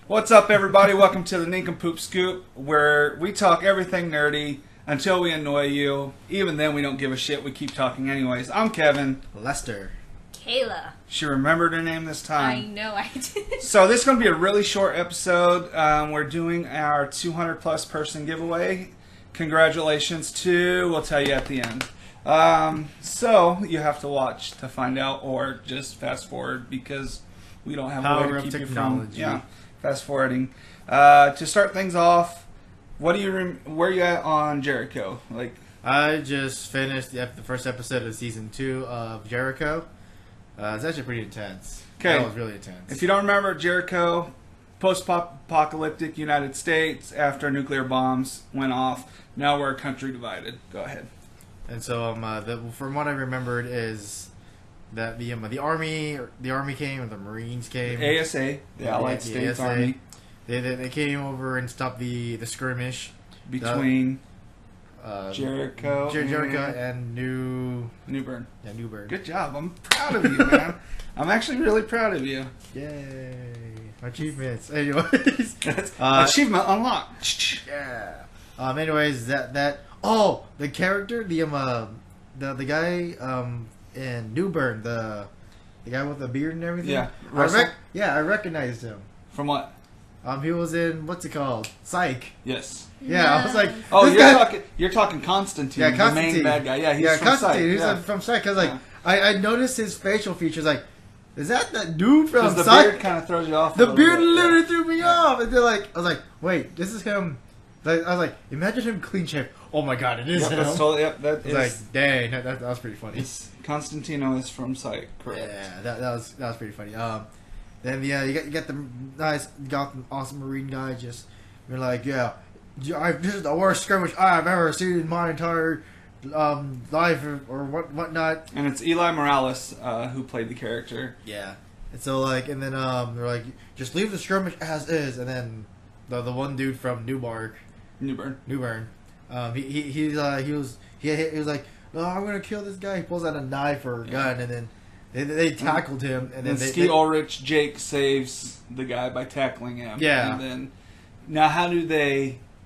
What's up, everybody? Welcome to the Nincompoop Scoop, where we talk everything nerdy until we annoy you. Even then, we don't give a shit. We keep talking anyways. I'm Kevin. Lester. Kayla. She remembered her name this time. I know I did. So this is going to be a really short episode. We're doing our 200-plus person giveaway. Congratulations to, we'll tell you at the end. So you have to watch to find out, or just fast forward because we don't have a way to keep you from fast forwarding. To start things off, where are you at on Jericho? I just finished the first episode of season 2 of Jericho. It's actually pretty intense. Okay, that was really intense. If you don't remember, Jericho, post-apocalyptic United States after nuclear bombs went off. Now we're a country divided. Go ahead. And so, from what I remembered is that the army came, or the Marines came. ASA, the Allied States ASA. Army. They came over and stopped the skirmish between Jericho and New Bern. Yeah, New Bern. Good job. I'm proud of you, man. I'm actually really proud of you. Yay. Achievements. Anyways. Achievement unlocked. Yeah. Anyways, the character, the guy in New Bern, the guy with the beard and everything. Yeah. I recognized him. From what? He was in, what's it called? Psych. Yes. Yeah, I was like, you're talking Constantine, yeah, Constantine, the main bad guy. Yeah, he's from Constantine. Psych. He's from Psych. Cause I noticed his facial features. Like, is that dude from Psych? The beard kind of throws you off. The beard literally threw me off. And I was like, wait, this is him. I was like, imagine him clean shaved. Oh my god, it is him. That's totally, that is, like, dang, that was pretty funny. Constantino is from Psych, correct? Yeah, that was pretty funny. Then you got the awesome Marine guy. Just you're like, this is the worst skirmish I've ever seen in my entire life, or whatnot. And it's Eli Morales who played the character. Yeah, and so and then they're like, just leave the skirmish as is. And then the one dude from New Bern. He was like, no, I'm gonna kill this guy. He pulls out a knife or a gun, and then they tackled him, and then Ski Ulrich Jake saves the guy by tackling him. Yeah. And then now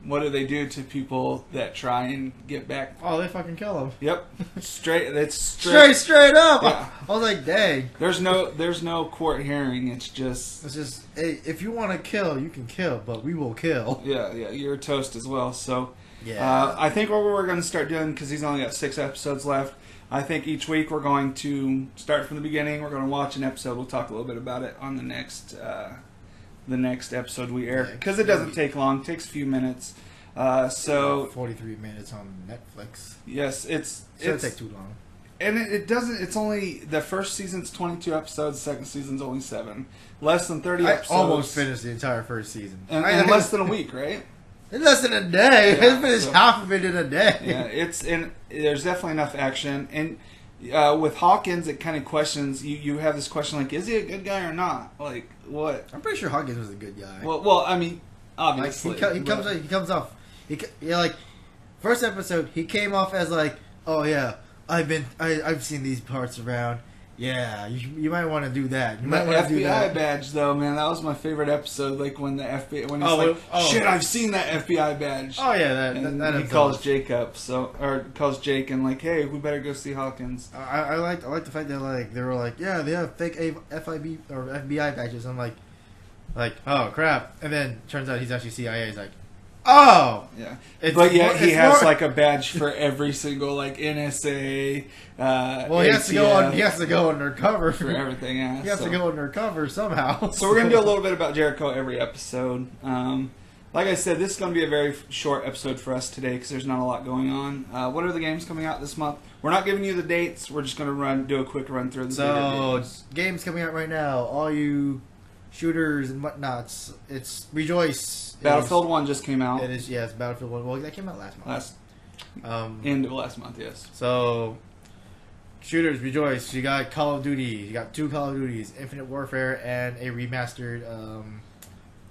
what do they do to people that try and get back? Oh, they fucking kill him. Yep. Straight up. Yeah. I was like, dang. There's no court hearing. It's just hey, if you want to kill, you can kill, but we will kill. Yeah, you're toast as well. So yeah. I think what we're going to start doing, because he's only got 6 episodes left, I think each week we're going to start from the beginning. We're going to watch an episode. We'll talk a little bit about it on the next episode we air, because it doesn't take long. It takes a few minutes. So 43 minutes on Netflix. Yes, it doesn't take too long. And it doesn't. It's only the first season's 22 episodes. Second season's only 7. Less than 30 episodes. I almost finished the entire first season. And less than a week, right? In less than a day. Yeah, I finished half of it in a day. Yeah, there's definitely enough action. And with Hawkins, it kind of questions. You have this question like, is he a good guy or not? Like, what? I'm pretty sure Hawkins was a good guy. Well, I mean, obviously, he comes off. First episode, he came off as like, oh yeah, I've seen these parts around. Yeah, you might want to do that. You might want to do that. FBI badge, though, man, that was my favorite episode. Like when the FBI, when he's shit, I've seen that FBI badge. Oh yeah, that he calls Jake up, calls Jake and like, hey, we better go see Hawkins. I like the fact that they were like, yeah, they have fake FIB or FBI badges. I'm like, oh crap, and then turns out he's actually CIA. He's like, oh yeah, he has like a badge for every single NSA. Well, he has to go undercover for everything. Yeah, he has to go undercover somehow. So we're gonna do a little bit about Jericho every episode. Like I said, this is gonna be a very short episode for us today because there's not a lot going on. What are the games coming out this month? We're not giving you the dates. We're just gonna do a quick run through. Games coming out right now. All you shooters and whatnots. It's Rejoice. Battlefield 1 just came out. It is, yeah, it's Battlefield 1. Well, that came out last month. End of last month, yes. So, shooters, Rejoice. You got Call of Duty. You got 2 Call of Duties, Infinite Warfare and a remastered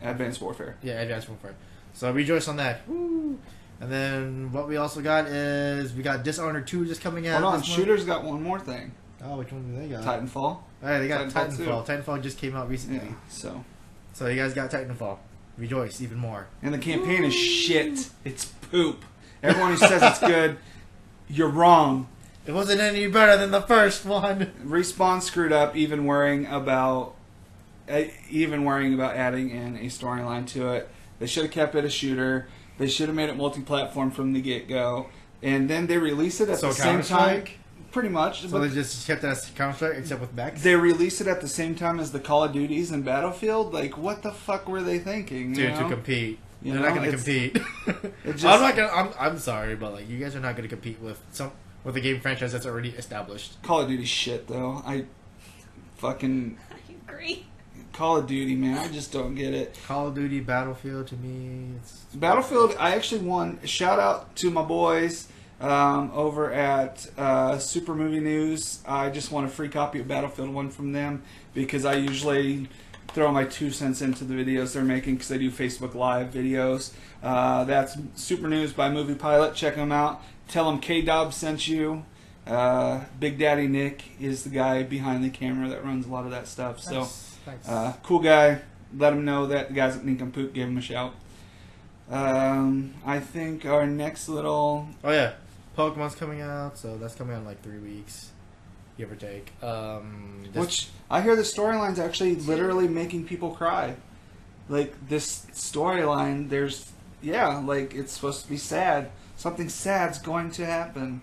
Advanced Warfare. Yeah, Advanced Warfare. So, Rejoice on that. Woo! And then what we also got is we got Dishonored 2 just coming out. Hold on, shooters got one more thing. Oh, which one do they got? Titanfall. Alright, they got Titanfall. Titanfall just came out recently. Yeah, so So you guys got Titanfall. Rejoice even more. And the campaign is shit. It's poop. Everyone who says it's good, you're wrong. It wasn't any better than the first one. Respawn screwed up even worrying about adding in a storyline to it. They should have kept it a shooter. They should have made it multi-platform from the get-go. And then they release it at the same time. Pretty much. So they just kept it as Counter-Strike except with mechs? They release it at the same time as the Call of Duties and Battlefield. Like, what the fuck were they thinking? Dude, to compete. You They're know, not going to compete. just- I'm not gonna. I'm sorry, but like you guys are not going to compete with a game franchise that's already established. Call of Duty shit, though. I agree. Call of Duty, man. I just don't get it. Call of Duty, Battlefield, to me, it's... Battlefield, I actually won. Shout out to my boys over at Super Movie News. I just won a free copy of Battlefield 1 from them because I usually throw my 2 cents into the videos they're making because they do Facebook Live videos. That's Super News by Movie Pilot. Check them out. Tell them K-Dob sent you. Big Daddy Nick is the guy behind the camera that runs a lot of that stuff. So, cool guy. Let him know that the guys at Nincompoop gave him a shout. I think our next little... Oh, yeah. Pokemon's coming out, so that's coming out in like 3 weeks, give or take. Which, I hear the storyline's actually literally making people cry. Like, this storyline, there's... Yeah, like, it's supposed to be sad. Something sad's going to happen.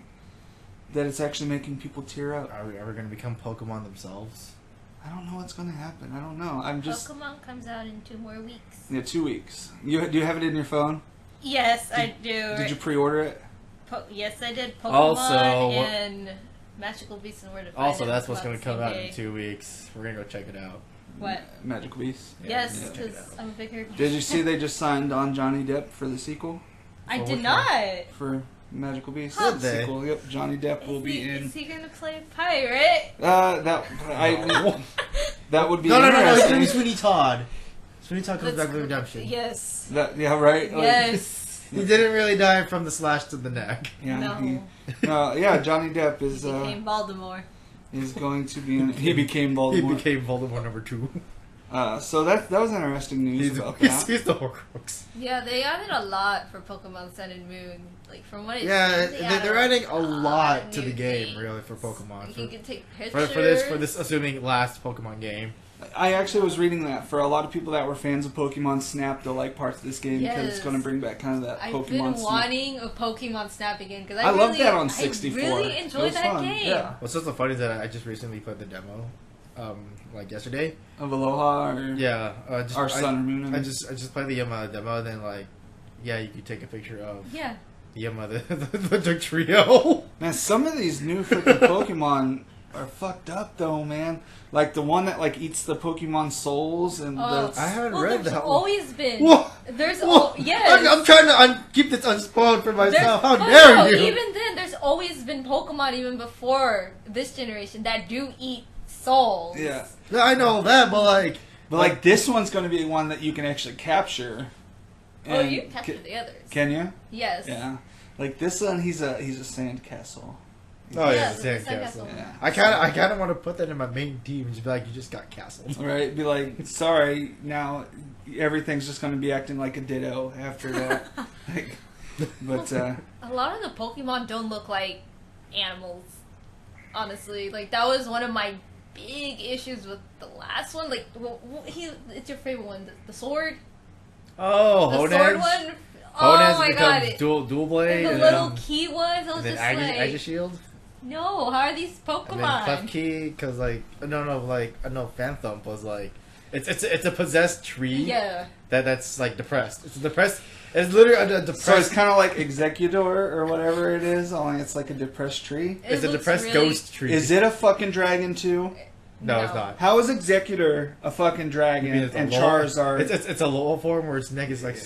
That it's actually making people tear up. Are we ever going to become Pokemon themselves? I don't know what's going to happen. I don't know. I'm just... Pokemon comes out in 2 more weeks. Yeah, 2 weeks. Do you have it in your phone? Yes, I do. Did you pre-order it? Yes, I did. Pokemon Also, and Magical Beasts and Where to Find Also, Them that's what's about going to the come same out day. in 2 weeks. We're going to go check it out. What? Magical Beasts? Yes, check it because out. I'm a bigger... Did you see they just signed on Johnny Depp for the sequel? I For did which not. For Magical Beasts? Did they? Sequel. Yep, Johnny Depp will be in. Is he going to play a pirate? That would be No, it's interesting. going to be Sweeney Todd. Sweeney Todd comes back with Redemption. Yes. Yeah, right? Like, Yes. He didn't really die from the slash to the neck. yeah, No. yeah, Johnny Depp is He became Voldemort. is going to be in. He became Voldemort. He became Voldemort number 2. So that was interesting news about that. He's the Horcrux. Yeah, they added a lot for Pokemon Sun and Moon. Like, from what it Yeah, seems, they're adding a lot of to the new game, things. really, for Pokemon. You can take pictures. For this assuming last Pokemon game. I actually was reading that for a lot of people that were fans of Pokemon Snap, they'll like parts of this game because it's Yes. going to bring back kind of that I've Pokemon been Snap. wanting a Pokemon Snap again because I love that on 64. I really It enjoyed was that fun, game. yeah. What's so funny is that I just recently played the demo, like yesterday. Of Aloha or Yeah, or Sun or Moon. I just played the demo, and then like, yeah, you could take a picture of Yeah. the trio. Man, some of these new freaking Pokemon are fucked up though, man. Like the one that like eats the Pokemon souls and Oh. the I haven't Well, read there's that. always been. Whoa! There's Whoa! yes. I'm trying to keep this unspoiled for There's- myself. How but dare no, you? Even then, there's always been Pokemon even before this generation that do eat souls. yeah. No, I know that, but But this one's going to be one that you can actually capture. Oh, And you can capture the others. Can you? Yes. Yeah. Like this one, he's a sandcastle. Oh yeah, Yeah, the the Sandcastle. Sandcastle. Yeah. I kind of want to put that in my main team and just be like, you just got castled. Right? Be like, sorry, now everything's just going to be acting like a Ditto after that. Like, but A lot of the Pokemon don't look like animals. Honestly, like that was one of my big issues with the last one. Like, it's your favorite one, the sword. Oh, The sword Honedge. one. Oh Honedge my god! becomes dual blade. And the little key ones. I was and then just like, Aegis Shield. no, how are these And then Clef Pokemon? Key, because like Phantom was like it's a possessed tree. Yeah. That's like depressed. It's depressed. It's literally a depressed. so it's kind of like Executor or whatever it is, only it's like a depressed tree. It's a looks depressed really- ghost tree. Is it a fucking dragon too? No, it's not. How is Executor a fucking dragon You mean it's a and low- Charizard? It's a low form where its neck is like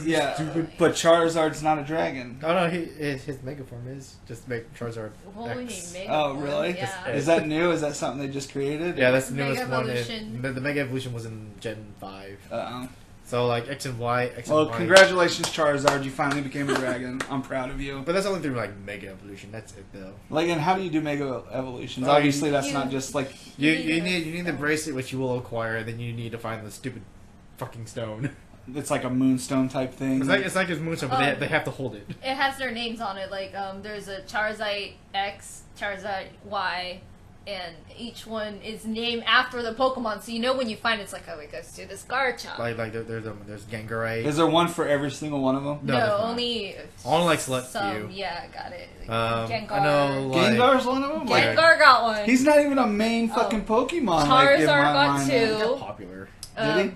yeah, stupid. but Charizard's not a dragon. Oh no, his mega form is just make Charizard Well, we X. need Mega Oh, Form, really? Yeah. Is that new? Is that something they just created? Yeah, that's the Mega newest one. Evolution. The Mega Evolution was in Gen 5. Uh-oh. So like X and Y, X Well, and Y. congratulations, Charizard. You finally became a dragon. I'm proud of you. But that's only through like Mega Evolution. That's it though. Like, and how do you do Mega Evolutions? Oh, Obviously, you- you- not just like You need the bracelet which you will acquire, and then you need to find the stupid fucking stone. It's like a moonstone type thing. It's like this moonstone, but they have to hold it. It has their names on it. Like there's a Charizard X, Charizard Y, and each one is named after the Pokemon. So you know when you find it's like, oh, it goes to this Garchomp. Like there's Gengarite. Is there one for every single one of them? No, there's not. only like select some. few. Yeah, got it. I Gengar. know. Like, Gengar's one of them. Gengar got one. He's not even a main fucking Pokemon. Charizard in my got mind. two. got popular. Did he?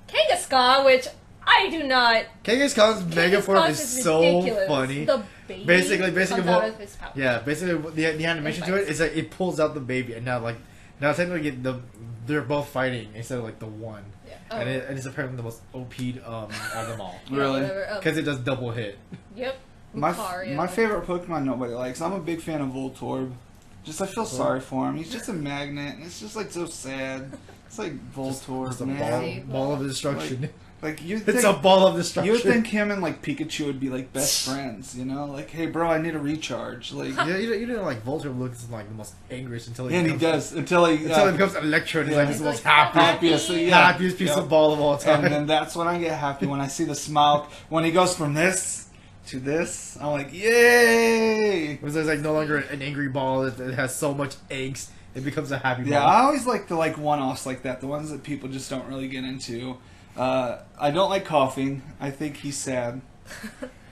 Kangaskhan, which I do not. Kangaskhan's Mega Form is so ridiculous. funny. The baby Basically, comes what- out of his pouch. Yeah, basically the animation to it is like it pulls out the baby, and now technically they're both fighting instead of like the one, Yeah. and it's apparently the most OP'd out of them all Yeah, Really? whatever. because it does double hit. Yep. My Lucario. favorite Pokemon nobody likes. I'm a big fan of Voltorb. Just I feel sorry for him. He's just a magnet, and it's just like so sad. It's like Voltorb, It's a man. ball of destruction. Like you It's think, a ball of destruction. you would think him and like Pikachu would be like best friends, you know? Like, hey, bro, I need a recharge. Like, you know, like Voltorb looks like the most angriest until he and he becomes, does until he becomes Electro, and he's yeah. like the most He's like, happiest, happy. yeah. piece Yeah. of ball of all time. And then that's when I get happy when I see the smile when he goes from this to this. I'm like, yay! Because there's like no longer an angry ball that has so much angst, it becomes a happy Yeah, ball. I always like the one-offs like that, the ones that people just don't really get into. I don't like coughing. I think he's sad.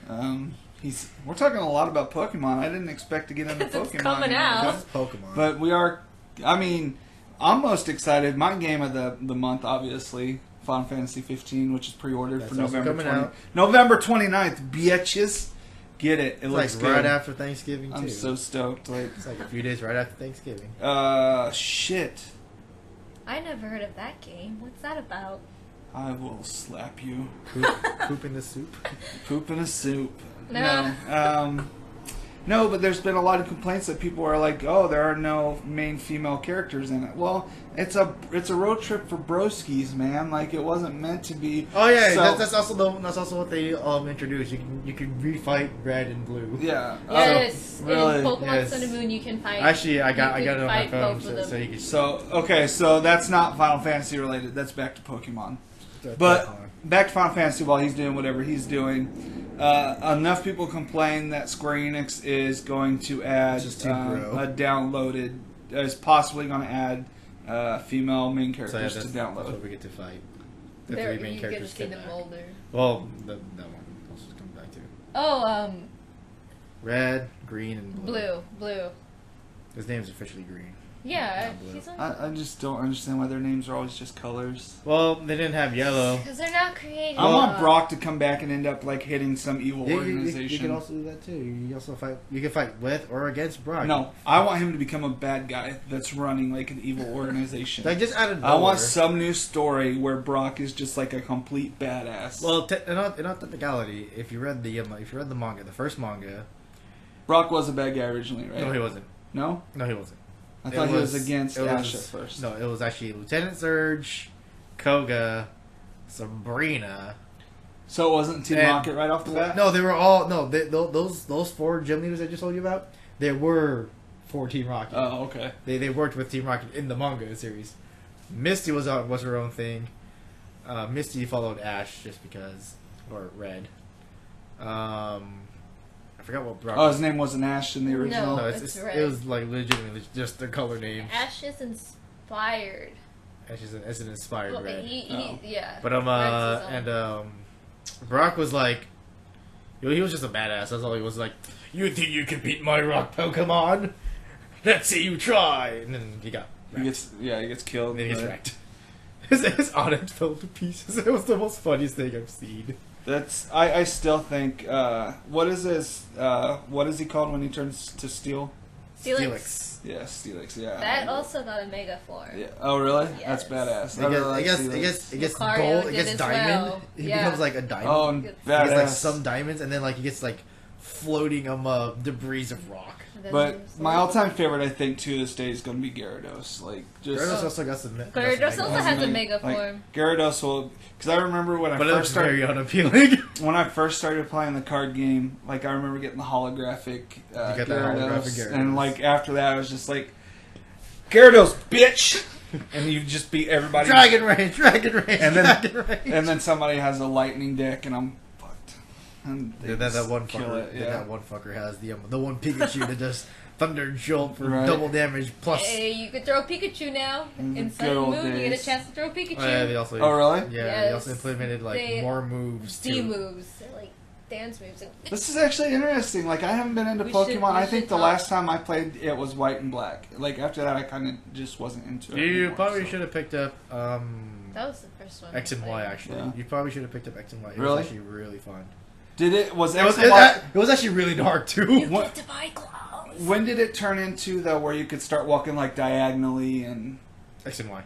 We're talking a lot about Pokemon. I didn't expect to get into 'Cause Pokemon. it's coming you know, out. That's Pokemon. But we are. I mean, I'm most excited. My game of the month, obviously, Final Fantasy 15, which is pre-ordered That's for also November coming out. November 29th. Bitches, get it. It it's looks like good. right after Thanksgiving too. I'm so stoked. Like, It's like a few days right after Thanksgiving. shit. I never heard of that game. What's that about? I will slap you. Poop in the soup. Poop in a soup. No. No. No, but there's been a lot of complaints that people are like, "Oh, there are no main female characters in it." Well, it's a road trip for broskies, man. Like it wasn't meant to be. Oh yeah, so- that's also what they introduced. You can refight Red and Blue. Yeah. Yes, really? in Pokemon Yes. Sun and Moon you can fight. Actually, I got you it can on my fight phone, both of so them. you can. So that's not Final Fantasy related. That's back to Pokemon. But back to Final Fantasy while he's doing whatever he's doing. Enough people complain that Square Enix is going to add It's just too bro. is possibly going to add female main So yeah, characters that's to download. what we get to fight. The There, three main you get to characters see come them back. older. Well, that one also coming back too. Oh, Red, green, and blue. blue. His name's officially green. Yeah, Not blue. he's on. I just don't understand why their names are always just colors. Well, they didn't have yellow. Because they're not creative. I want Brock to come back and end up like hitting some evil You organization. can also do that too. You also fight. You can fight with or against Brock. No, I want him to become a bad guy that's running like an evil organization. Like just out of I want nowhere. some new story where Brock is just like a complete badass. Well, in all technicality, if you read the manga, the first manga, Brock was a bad guy originally, right? no, he wasn't. No? No, he wasn't. I thought he was against it Ash was- at first. No, it was actually Lieutenant Surge, Koga, Sabrina. So it wasn't Team and- Rocket right off the bat? No, they were all those four gym leaders I just told you about. They were for Team Rocket. Oh, okay. They worked with Team Rocket in the manga series. Misty was her own thing. Misty followed Ash just because, or Red. I forgot what Brock. Oh, his name wasn't Ash in the original? No. it's Red. it was like legitimately just their color names. Ash is inspired. Ash is an inspired Well, Red. yeah. But Red's his own. Brock was like, he was just a badass. That's all he was like. You think you can beat my rock Pokemon? Let's see you try. And then he got wrecked. He gets killed. And then he gets but wrecked. His Onyx fell to pieces. It was the most funniest thing I've seen. That's I still think what is he called when he turns to steel? Steelix. Yeah, Steelix, yeah. That also got a mega form. Yeah. Oh really? Yes. That's badass. I really like guess Steelix. it gets Lucario gold. It did gets as diamond. well. He Yeah. becomes like a diamond. Oh, He badass. gets like some diamonds, and then like he gets like floating debris of rock. But my all-time favorite, I think, to this day is going to be Gyarados. Like, just Gyarados also got some. Gyarados also has a mega like, form. Gyarados will, because I remember when But I it first was very started unappealing. when I first started playing the card game. Like, I remember getting the holographic got that Gyarados, holographic Gyarados. and like after that, I was just like, Gyarados, bitch. and you just beat everybody. Dragon Rage, and Dragon Rage. then somebody has a lightning dick, and I'm fucked. And they that just one kill fucker. it, yeah. That one fucker has the one Pikachu that does Thunder Jolt for Right. double damage plus. Hey, you could throw Pikachu now. In Good Sun and old Moon, you get days. a chance to throw Pikachu. Oh, yeah, they also. Oh, really? Yeah, Yes. they also implemented like more moves D too. moves. They're like dance moves. This is actually interesting. Like, I haven't been into We Pokemon. should- I we think should the talk. last time I played it was White and Black. Like, after that, I kind of just wasn't into it. You anymore, probably so. should have picked up That was the first one. X and I Y played. actually. Yeah. You probably should have picked up X and Y. It Really? was actually really fun. Did it? Was It was, X and Y? it was actually really dark too. You What- get to buy clothes. When did it turn into, though, where you could start walking, like, diagonally and... X and Y.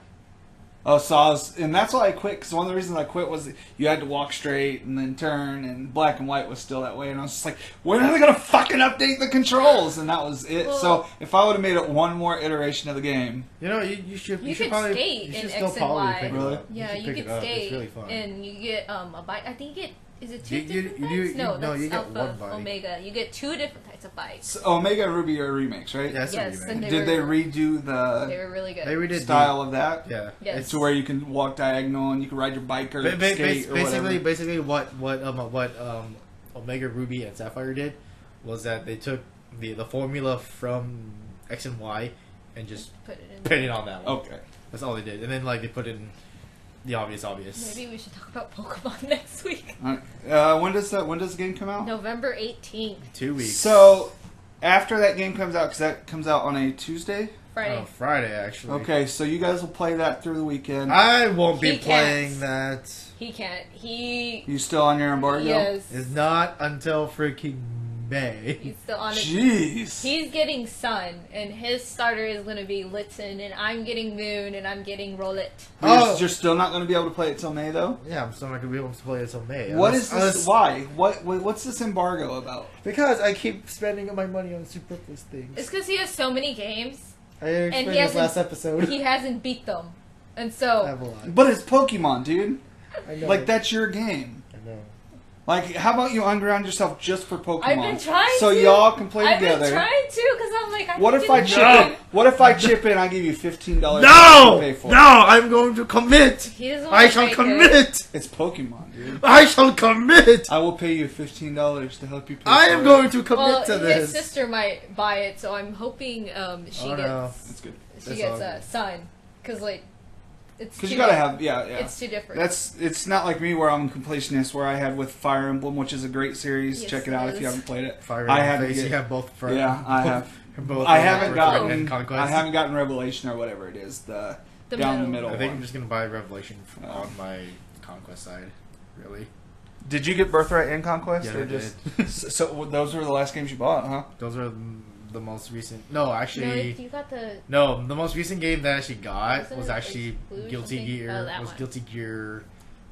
Oh, so I was... And that's why I quit, because one of the reasons I quit was you had to walk straight and then turn, and Black and White was still that way, and I was just like, when are they going to fucking update the controls? And that was it. Well- So, if I would have made it one more iteration of the game... You know, you should. You should could probably. skate you in should X still and probably Y. pick it Really? up. Yeah, should you pick could it up. skate, It's really fun. and you get a bike. I think you get. Is it two You- you- different you bikes? do- No, no, that's you get Alpha, one bike. Omega. You get two different types of bikes. So Omega and Ruby are remakes, right? Yeah, that's Yes, what you and meant. Did they redo They the were really good. They redid style of that? Yeah. Yes. It's to where you can walk diagonal and you can ride your bike or skate or whatever. Basically, what Omega Ruby and Sapphire did was that they took the formula from X and Y and just Put it in. put it on that one. Okay. That's all they did, and then like they put in the obvious. Maybe we should talk about Pokemon next week. When does the game come out? November 18th, 2 weeks. So after that game comes out, because that comes out on a Tuesday. Friday. Oh, Friday actually. Okay, so you guys will play that through the weekend. I won't be He playing can't. that. He can't. He. You still on your embargo? Yes. It's not until freaking May. He's still on it. Jeez. He's getting Sun, and his starter is going to be Blitzen, and I'm getting Moon, and I'm getting Rowlet. Oh. You're still not going to be able to play it till May, though. Yeah, I'm still not gonna be able to play it until May. What is this? Why? What's this embargo about? Because I keep spending my money on superfluous things. It's because he has so many games, I explained he this hasn't- last episode. he hasn't beat them, and I so have a lot. But it's Pokemon, dude. I know. Like, that's your game. I know. Like, how about you underground yourself just for Pokemon? I've been trying so to. y'all can play I've together. been trying to, because I'm like, What if I can chip do in? What if I chip in? I give you $15 No! to pay for No! it. I'm going to commit! He doesn't I wanna shall make it. commit! It's Pokemon, dude. I shall commit! I will pay you $15 to help you pay I for am it. going to commit Well, to his this. sister might buy it, so I'm hoping she Oh, gets no. That's good. she That's gets all a good. Sun, because like it's Because too you gotta different. have, yeah. It's too different. It's not like me where I'm a completionist where I had with Fire Emblem, which is a great series. Yes, Check it it out if is. you haven't played it. Fire I in had the to face. get- You have both for Yeah, I have. both I for haven't Birthright gotten. and Conquest. I haven't gotten Revelation or whatever it is. The down the middle. I think I'm one. just gonna buy Revelation on my Conquest side. Really? Did you get Birthright and Conquest? Yeah, or I just so those were the last games you bought, huh? Those are the most recent. No, No, actually, you got the no. The most recent game that I actually got Wasn't was it, actually like, Blue or Guilty something? Gear. Oh, that Was one. Guilty Gear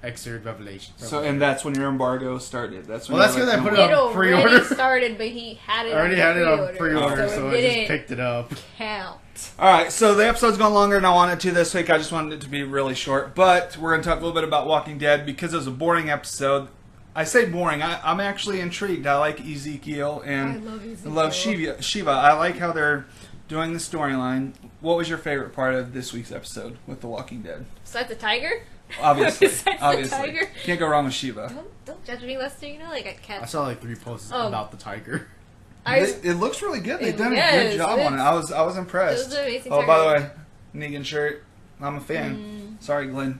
Xrd Revelation. So and that's when your embargo started. That's when Well, you that's were because I like, put it it on already pre-order. started, but he had it. I already had it on pre-order, so so it I just didn't picked it up. count. All right, so the episode's gone longer than I wanted to this week. I just wanted it to be really short, but we're going to talk a little bit about Walking Dead because it was a boring episode. I say boring. I'm actually intrigued. I like Ezekiel and I love Ezekiel. I love Shiva. I like how they're doing the storyline. What was your favorite part of this week's episode with The Walking Dead? Besides the tiger? Obviously, Besides the obviously, tiger? can't go wrong with Shiva. Don't judge me, Lester. You know, like I I can't. saw like 3 posts about the tiger. It looks really good. They've done a Yes, good job on it. I was impressed. It was an amazing Oh, by the target. way, Negan shirt. I'm a fan. Sorry, Glenn.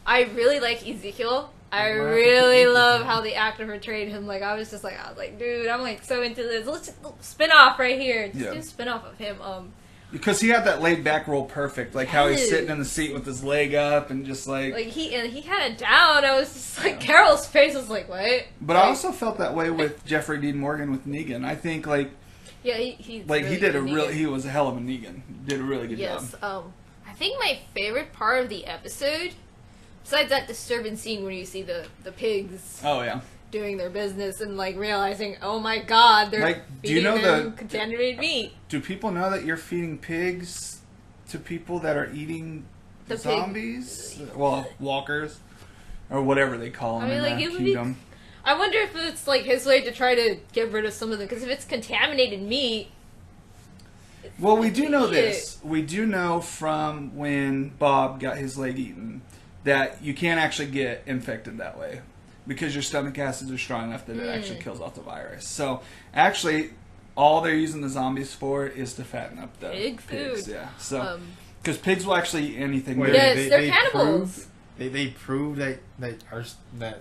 I really like Ezekiel. I Wow. really love how the actor portrayed him. Like I was like, dude, I'm like so into this. Let's just spin off right here. Just Yeah. do a spin off of him. Because he had that laid back role perfect, like how he's Yes. sitting in the seat with his leg up and just like. He had it down. I was just like, Carol's face was like, what? But I also felt that way with Jeffrey Dean Morgan with Negan. I think Yeah, he like he did a really real. Negan. He was a hell of a Negan. Did a really good Yes. job. I think my favorite part of the episode, besides that disturbing scene where you see the pigs Oh yeah. doing their business and like realizing, oh my god, they're Like, do you feeding know them the- contaminated meat. Do people know that you're feeding pigs to people that are eating The pig- zombies? Well, walkers or whatever they call them I mean, in like, that it would be- kingdom. I wonder if it's like his way to try to get rid of some of them, because if it's contaminated meat, Well, we do know Eat this. We do know from when Bob got his leg eaten that you can't actually get infected that way because your stomach acids are strong enough that it actually kills off the virus. So, actually, all they're using the zombies for is to fatten up the Pig pigs. food. Yeah. So, because pigs will actually eat anything. Wait, Yes, they're cannibals. They prove that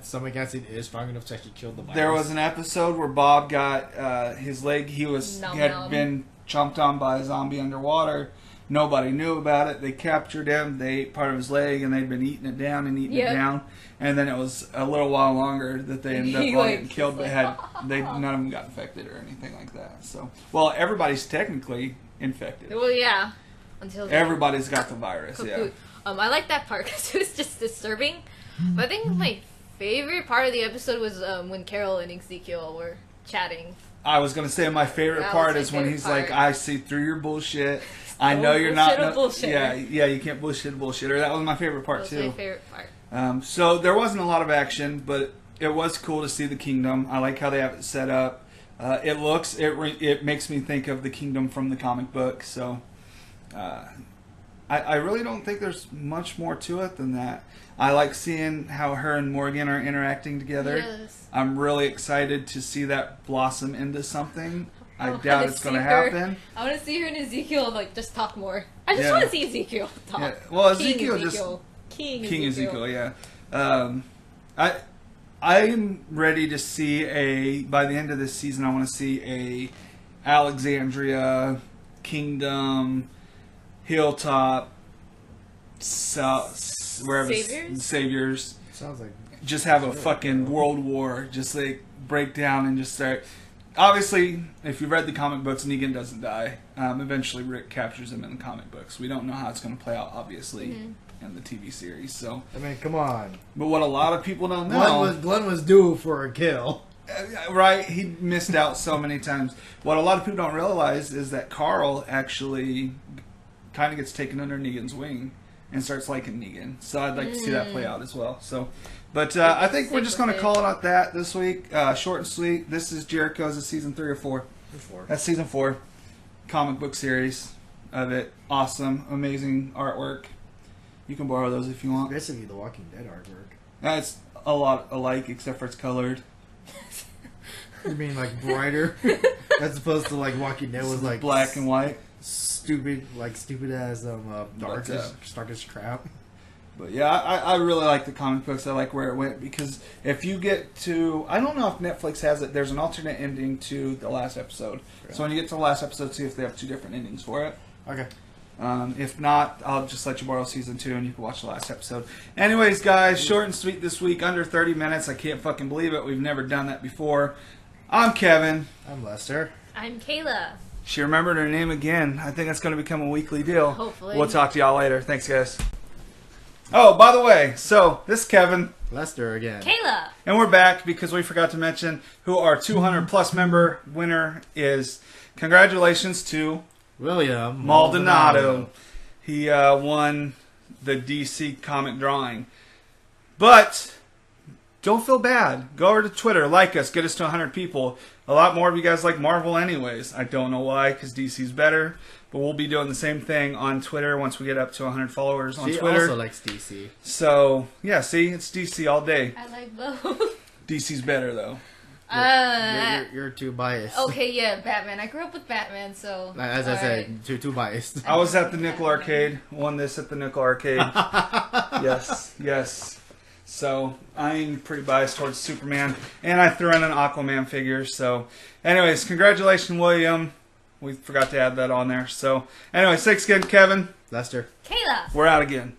stomach acid is strong enough to actually kill the virus. There was an episode where Bob got his leg. He had been chomped on by a zombie underwater. Nobody knew about it. They captured him. They ate part of his leg, and they'd been eating it down and eating it down. And then it was a little while longer that they ended up all getting killed. But none of them got infected or anything like that. So, well, everybody's technically infected. Well, yeah. Until Everybody's got the virus. Yeah. I like that part because it was just disturbing. But I think my favorite part of the episode was when Carol and Ezekiel were chatting. I was gonna say my favorite part is when he's like, "I see through your bullshit. I know you're not." Yeah, you can't bullshit a bullshitter. That was my favorite part too. That was my favorite part. So there wasn't a lot of action, but it was cool to see the kingdom. I like how they have it set up. It makes me think of the kingdom from the comic book. So I really don't think there's much more to it than that. I like seeing how her and Morgan are interacting together. Yes. I'm really excited to see that blossom into something. I doubt it's going to happen. I want to see her and Ezekiel just talk more. I just want to see Ezekiel talk. Yeah. Well, King King Ezekiel, yeah. I'm ready to see by the end of this season, I want to see a Alexandria, Kingdom, Hilltop, wherever Saviors. Sounds like just have a fucking world war, just like break down and just start. Obviously, if you read the comic books, Negan doesn't die. Eventually, Rick captures him in the comic books. We don't know how it's going to play out, obviously, in the TV series. So, I mean, come on. But what a lot of people don't know, Glenn was due for a kill. Right? He missed out so many times. What a lot of people don't realize is that Carl actually kind of gets taken under Negan's wing and starts liking Negan. So I'd like to see that play out as well. So, but I think we're just going to call it out that this week. Short and sweet. This is Jericho's. Is season 3 or 4? That's season 4. Comic book series of it. Awesome, amazing artwork. You can borrow those if you want. Basically, the Walking Dead artwork. It's a lot alike, except for it's colored. You mean like brighter, as opposed to like Walking Dead was like black and white. Stupid as darkest crap. But yeah, I really like the comic books. I like where it went because if you get to, I don't know if Netflix has it. There's an alternate ending to the last episode. Yeah. So when you get to the last episode, see if they have 2 different endings for it. Okay. If not, I'll just let you borrow season 2 and you can watch the last episode. Anyways, guys, short and sweet this week, under 30 minutes. I can't fucking believe it. We've never done that before. I'm Kevin. I'm Lester. I'm Kayla. She remembered her name again. I think that's going to become a weekly deal. Hopefully. We'll talk to y'all later. Thanks, guys. Oh, by the way, so this is Kevin. Lester again. Kayla. And we're back because we forgot to mention who our 200 plus member winner is. Congratulations to William Maldonado. He won the DC comic drawing. But don't feel bad. Go over to Twitter, like us, get us to 100 people. A lot more of you guys like Marvel anyways. I don't know why, because DC's better. But we'll be doing the same thing on Twitter once we get up to 100 followers on Twitter. She also likes DC. So, yeah, see? It's DC all day. I like both. DC's better, though. You're too biased. Okay, yeah, Batman. I grew up with Batman, so... As I said, too biased. I was at the Nickel Arcade. Won this at the Nickel Arcade. Yes. So, I'm pretty biased towards Superman. And I threw in an Aquaman figure, so... Anyways, congratulations, William. We forgot to add that on there. So, anyways, thanks again, Kevin. Lester. Kayla. We're out again.